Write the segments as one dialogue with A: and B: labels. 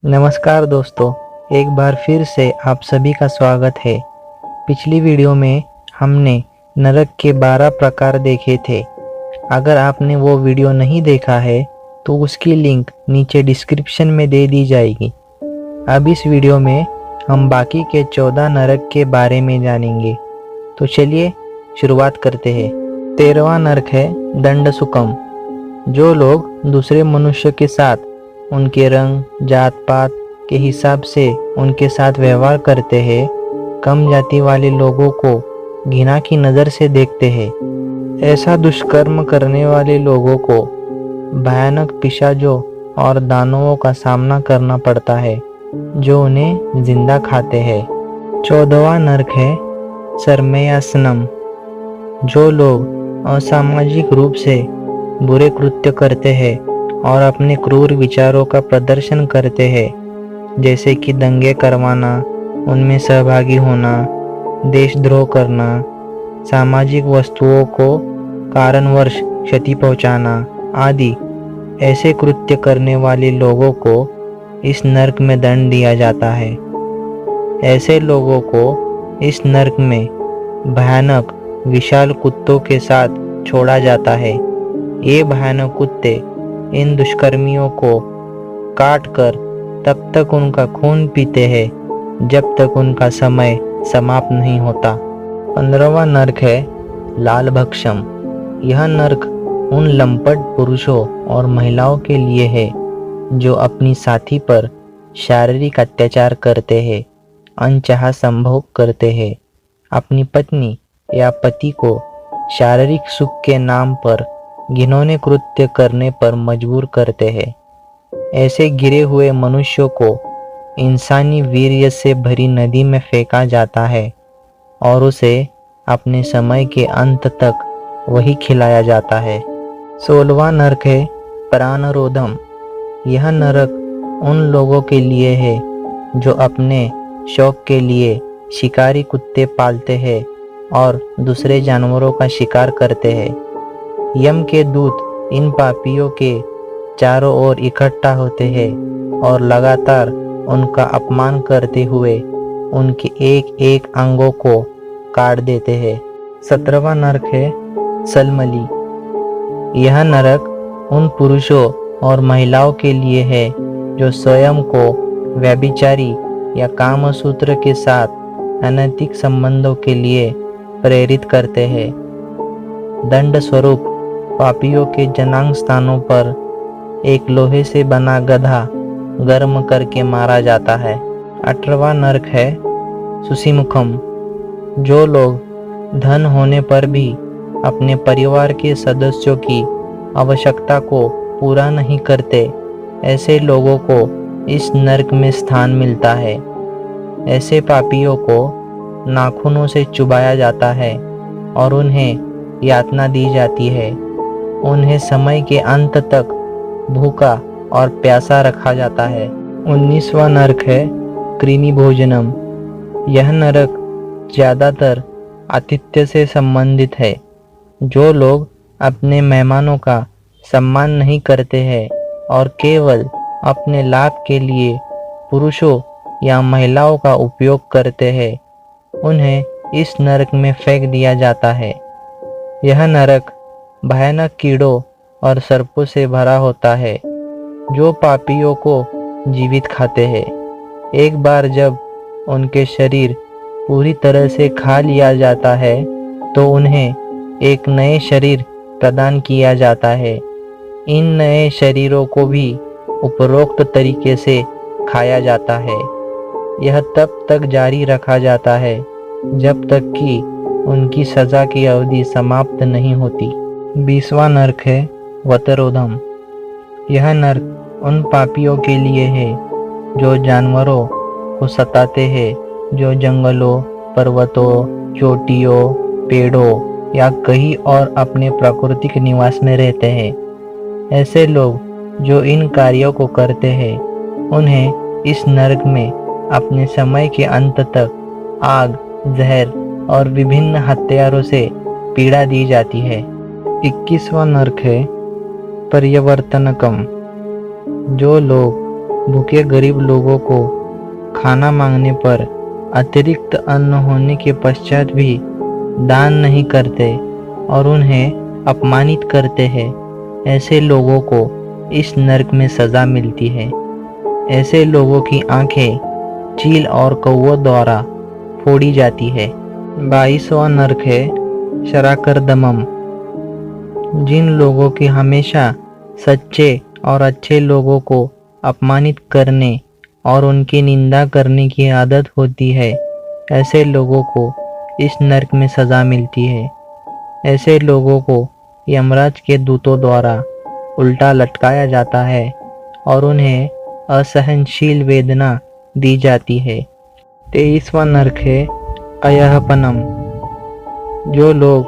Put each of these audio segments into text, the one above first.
A: नमस्कार दोस्तों, एक बार फिर से आप सभी का स्वागत है। पिछली वीडियो में हमने नरक के 12 प्रकार देखे थे। अगर आपने वो वीडियो नहीं देखा है तो उसकी लिंक नीचे डिस्क्रिप्शन में दे दी जाएगी। अब इस वीडियो में हम बाकी के 14 नरक के बारे में जानेंगे। तो चलिए शुरुआत करते हैं। 13वां नरक है दंड सुकम। जो लोग दूसरे मनुष्य के साथ उनके रंग, जात पात के हिसाब से उनके साथ व्यवहार करते हैं, कम जाति वाले लोगों को घृणा की नज़र से देखते हैं, ऐसा दुष्कर्म करने वाले लोगों को भयानक पिशाचों और दानवों का सामना करना पड़ता है जो उन्हें जिंदा खाते हैं। 14वां नरक है सरमयासनम। जो लोग असामाजिक रूप से बुरे कृत्य करते हैं और अपने क्रूर विचारों का प्रदर्शन करते हैं, जैसे कि दंगे करवाना, उनमें सहभागी होना, देशद्रोह करना, सामाजिक वस्तुओं को कारणवश क्षति पहुंचाना आदि, ऐसे कृत्य करने वाले लोगों को इस नरक में दंड दिया जाता है। ऐसे लोगों को इस नरक में भयानक विशाल कुत्तों के साथ छोड़ा जाता है। ये भयानक कुत्ते इन दुष्कर्मियों को काट कर तब तक उनका खून पीते हैं जब तक उनका समय समाप्त नहीं होता। 15वां नरक है लाल भक्षम। यह नरक उन लंपट पुरुषों और महिलाओं के लिए है जो अपनी साथी पर शारीरिक अत्याचार करते हैं, अनचाहा संभोग करते हैं, अपनी पत्नी या पति को शारीरिक सुख के नाम पर घिनौने कृत्य करने पर मजबूर करते हैं। ऐसे गिरे हुए मनुष्यों को इंसानी वीर्य से भरी नदी में फेंका जाता है और उसे अपने समय के अंत तक वही खिलाया जाता है। 16वां नरक है प्राणरोधम। यह नरक उन लोगों के लिए है जो अपने शौक के लिए शिकारी कुत्ते पालते हैं और दूसरे जानवरों का शिकार करते हैं। यम के दूत इन पापियों के चारों ओर इकट्ठा होते हैं और लगातार उनका अपमान करते हुए उनके एक एक अंगों को काट देते हैं। 17वां नरक है सलमली। यह नरक उन पुरुषों और महिलाओं के लिए है जो स्वयं को व्यभिचारी या कामसूत्र के साथ अनैतिक संबंधों के लिए प्रेरित करते हैं। दंड स्वरूप पापियों के जनांग स्थानों पर एक लोहे से बना गधा गर्म करके मारा जाता है। 18वां नरक है सुसीमुखम। जो लोग धन होने पर भी अपने परिवार के सदस्यों की आवश्यकता को पूरा नहीं करते, ऐसे लोगों को इस नरक में स्थान मिलता है। ऐसे पापियों को नाखूनों से चुबाया जाता है और उन्हें यातना दी जाती है। उन्हें समय के अंत तक भूखा और प्यासा रखा जाता है। 19वां नरक है कृमि भोजनम। यह नरक ज़्यादातर आतिथ्य से संबंधित है। जो लोग अपने मेहमानों का सम्मान नहीं करते हैं और केवल अपने लाभ के लिए पुरुषों या महिलाओं का उपयोग करते हैं, उन्हें इस नरक में फेंक दिया जाता है। यह नरक भयानक कीड़ों और सर्पों से भरा होता है जो पापियों को जीवित खाते हैं। एक बार जब उनके शरीर पूरी तरह से खा लिया जाता है तो उन्हें एक नए शरीर प्रदान किया जाता है। इन नए शरीरों को भी उपरोक्त तरीके से खाया जाता है। यह तब तक जारी रखा जाता है जब तक कि उनकी सजा की अवधि समाप्त नहीं होती। 20वां नरक है वतरोधम। यह नरक उन पापियों के लिए है जो जानवरों को सताते हैं, जो जंगलों, पर्वतों, चोटियों, पेड़ों या कहीं और अपने प्राकृतिक निवास में रहते हैं। ऐसे लोग जो इन कार्यों को करते हैं, उन्हें इस नरक में अपने समय के अंत तक आग, जहर और विभिन्न हथियारों से पीड़ा दी जाती है। 21वां नरक है पर्यवर्तनकम। जो लोग भूखे गरीब लोगों को खाना मांगने पर अतिरिक्त अन्न होने के पश्चात भी दान नहीं करते और उन्हें अपमानित करते हैं, ऐसे लोगों को इस नरक में सजा मिलती है। ऐसे लोगों की आंखें चील और कौवों द्वारा फोड़ी जाती है। 22वां नरक है शराकरदमम। जिन लोगों की हमेशा सच्चे और अच्छे लोगों को अपमानित करने और उनकी निंदा करने की आदत होती है, ऐसे लोगों को इस नरक में सजा मिलती है। ऐसे लोगों को यमराज के दूतों द्वारा उल्टा लटकाया जाता है और उन्हें असहनशील वेदना दी जाती है। 23वां नरक है अयहपनम। जो लोग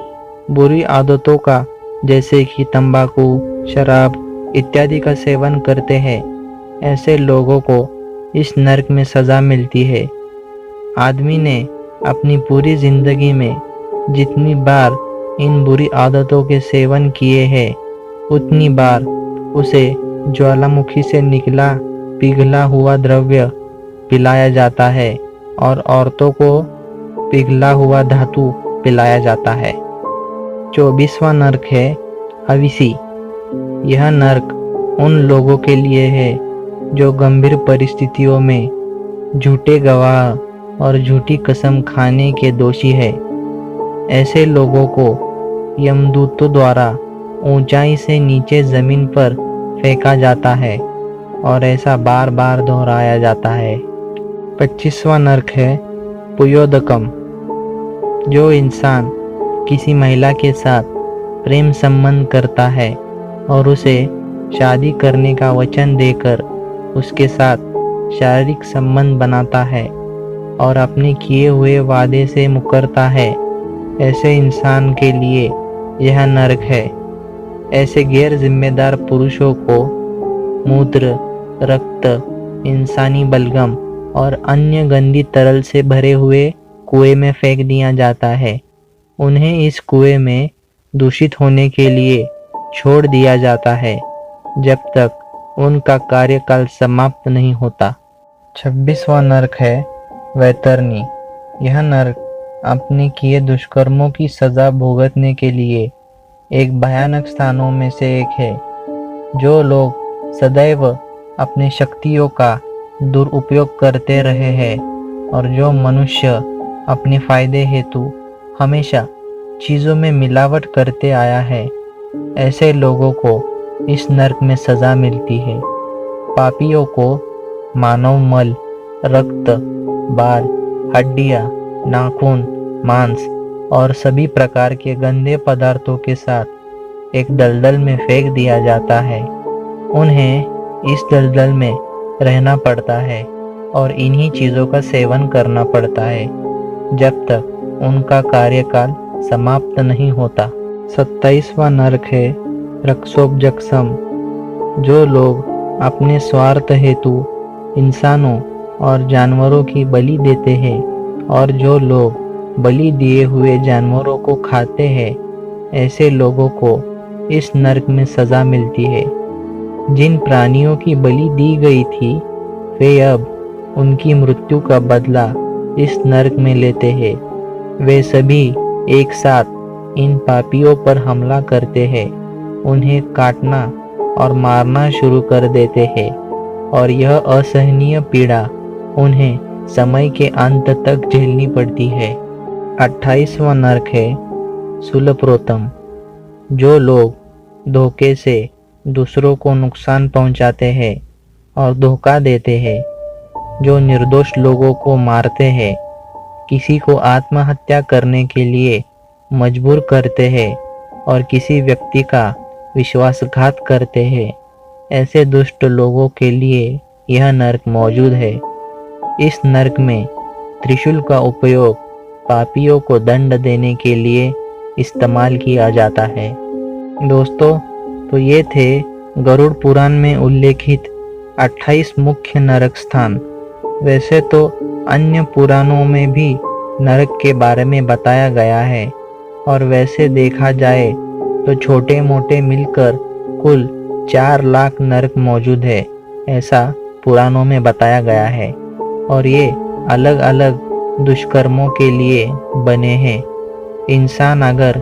A: बुरी आदतों का जैसे कि तंबाकू, शराब इत्यादि का सेवन करते हैं, ऐसे लोगों को इस नरक में सजा मिलती है। आदमी ने अपनी पूरी जिंदगी में जितनी बार इन बुरी आदतों के सेवन किए हैं, उतनी बार उसे ज्वालामुखी से निकला पिघला हुआ द्रव्य पिलाया जाता है और औरतों को पिघला हुआ धातु पिलाया जाता है। 24वां नरक है हविसी। यह नरक उन लोगों के लिए है जो गंभीर परिस्थितियों में झूठे गवाह और झूठी कसम खाने के दोषी है। ऐसे लोगों को यमदूतों द्वारा ऊंचाई से नीचे जमीन पर फेंका जाता है और ऐसा बार बार दोहराया जाता है। 25वां नरक है पुयोदकम। जो इंसान किसी महिला के साथ प्रेम संबंध करता है और उसे शादी करने का वचन देकर उसके साथ शारीरिक संबंध बनाता है और अपने किए हुए वादे से मुकरता है, ऐसे इंसान के लिए यह नरक है। ऐसे गैर जिम्मेदार पुरुषों को मूत्र, रक्त, इंसानी बलगम और अन्य गंदी तरल से भरे हुए कुएं में फेंक दिया जाता है। उन्हें इस कुएं में दूषित होने के लिए छोड़ दिया जाता है जब तक उनका कार्यकाल समाप्त नहीं होता। 26वां नरक है वैतरणी। यह नरक अपने किए दुष्कर्मों की सजा भुगतने के लिए एक भयानक स्थानों में से एक है। जो लोग सदैव अपनी शक्तियों का दुरुपयोग करते रहे हैं और जो मनुष्य अपने फायदे हेतु हमेशा चीज़ों में मिलावट करते आया है, ऐसे लोगों को इस नरक में सजा मिलती है। पापियों को मानव मल, रक्त, बाल, हड्डियाँ, नाखून, मांस और सभी प्रकार के गंदे पदार्थों के साथ एक दलदल में फेंक दिया जाता है। उन्हें इस दलदल में रहना पड़ता है और इन्हीं चीज़ों का सेवन करना पड़ता है जब तक उनका कार्यकाल समाप्त नहीं होता। 27वां नरक है रक्षोपजक्सम। जो लोग अपने स्वार्थ हेतु इंसानों और जानवरों की बलि देते हैं और जो लोग बलि दिए हुए जानवरों को खाते हैं, ऐसे लोगों को इस नरक में सजा मिलती है। जिन प्राणियों की बलि दी गई थी, वे अब उनकी मृत्यु का बदला इस नरक में लेते हैं। वे सभी एक साथ इन पापियों पर हमला करते हैं, उन्हें काटना और मारना शुरू कर देते हैं और यह असहनीय पीड़ा उन्हें समय के अंत तक झेलनी पड़ती है। 28वां नरक है सुलप्रोतम। जो लोग धोखे से दूसरों को नुकसान पहुंचाते हैं और धोखा देते हैं, जो निर्दोष लोगों को मारते हैं, किसी को आत्महत्या करने के लिए मजबूर करते हैं और किसी व्यक्ति का विश्वासघात करते हैं, ऐसे दुष्ट लोगों के लिए यह नरक मौजूद है। इस नरक में त्रिशूल का उपयोग पापियों को दंड देने के लिए इस्तेमाल किया जाता है। दोस्तों, तो ये थे गरुड़ पुराण में उल्लेखित 28 मुख्य नरक स्थान। वैसे तो अन्य पुराणों में भी नरक के बारे में बताया गया है और वैसे देखा जाए तो छोटे मोटे मिलकर कुल 4 लाख नरक मौजूद है, ऐसा पुराणों में बताया गया है और ये अलग अलग दुष्कर्मों के लिए बने हैं। इंसान अगर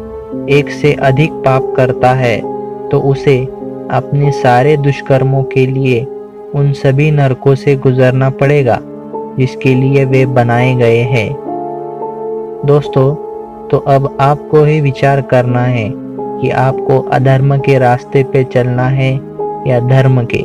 A: एक से अधिक पाप करता है तो उसे अपने सारे दुष्कर्मों के लिए उन सभी नरकों से गुजरना पड़ेगा जिसके लिए वे बनाए गए हैं। दोस्तों, तो अब आपको ही विचार करना है कि आपको अधर्म के रास्ते पे चलना है या धर्म के।